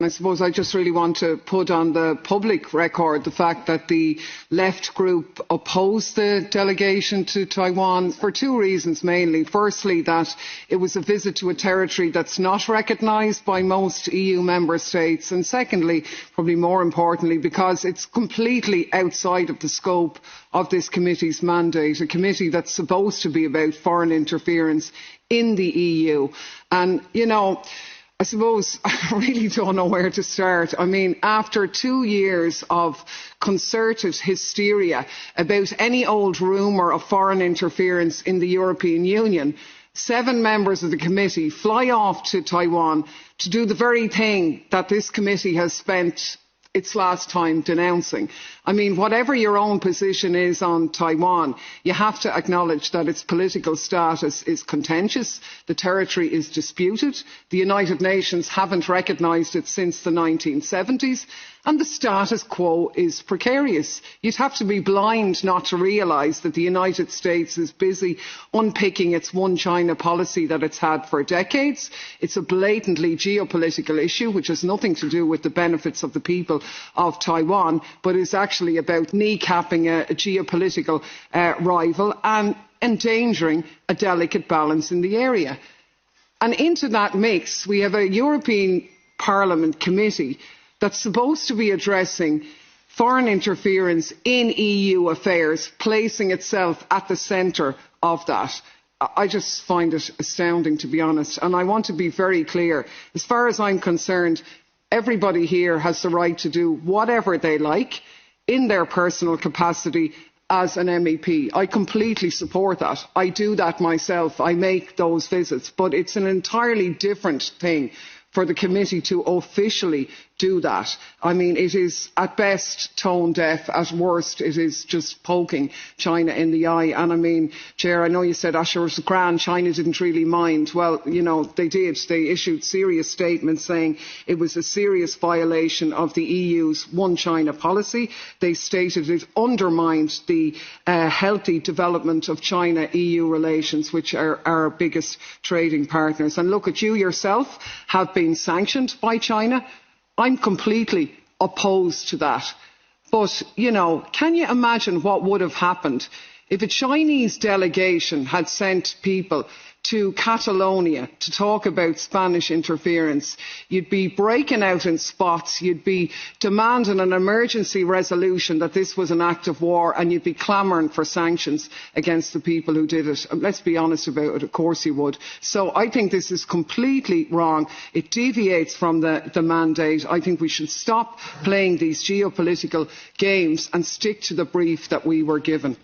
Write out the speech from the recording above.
I suppose I just really want to put on the public record the fact that the left group opposed the delegation to Taiwan for two reasons mainly. Firstly, that it was a visit to a territory that's not recognised by most EU member states, and secondly, probably more importantly, because it's completely outside of the scope of this committee's mandate, a committee that's supposed to be about foreign interference in the EU. And, I suppose I really don't know where to start. I mean, after 2 years of concerted hysteria about any old rumour of foreign interference in the European Union, 7 members of the committee fly off to Taiwan to do the very thing that this committee has spent its last time denouncing. I mean, whatever your own position is on Taiwan, you have to acknowledge that its political status is contentious, the territory is disputed, the United Nations haven't recognised it since the 1970s, and the status quo is precarious. You'd have to be blind not to realise that the United States is busy unpicking its one China policy that it's had for decades. It's a blatantly geopolitical issue which has nothing to do with the benefits of the people of Taiwan, but is actually about kneecapping a geopolitical rival and endangering a delicate balance in the area. And into that mix, we have a European Parliament committee that's supposed to be addressing foreign interference in EU affairs, placing itself at the centre of that. I just find it astounding, to be honest. And I want to be very clear. As far as I'm concerned, everybody here has the right to do whatever they like in their personal capacity as an MEP. I completely support that. I do that myself. I make those visits. But it's an entirely different thing for the committee to officially do that. I mean, it is at best tone deaf, at worst it is just poking China in the eye. And I mean, Chair, I know you said Asher was grand, China didn't really mind. Well, they did. They issued serious statements saying it was a serious violation of the EU's one China policy. They stated it undermined the healthy development of China-EU relations, which are our biggest trading partners. And look, at you yourself have been sanctioned by China. I'm completely opposed to that. But, can you imagine what would have happened if a Chinese delegation had sent people to Catalonia to talk about Spanish interference? You'd be breaking out in spots, you'd be demanding an emergency resolution that this was an act of war, and you'd be clamouring for sanctions against the people who did it. And let's be honest about it, of course you would. So I think this is completely wrong. It deviates from the mandate. I think we should stop playing these geopolitical games and stick to the brief that we were given.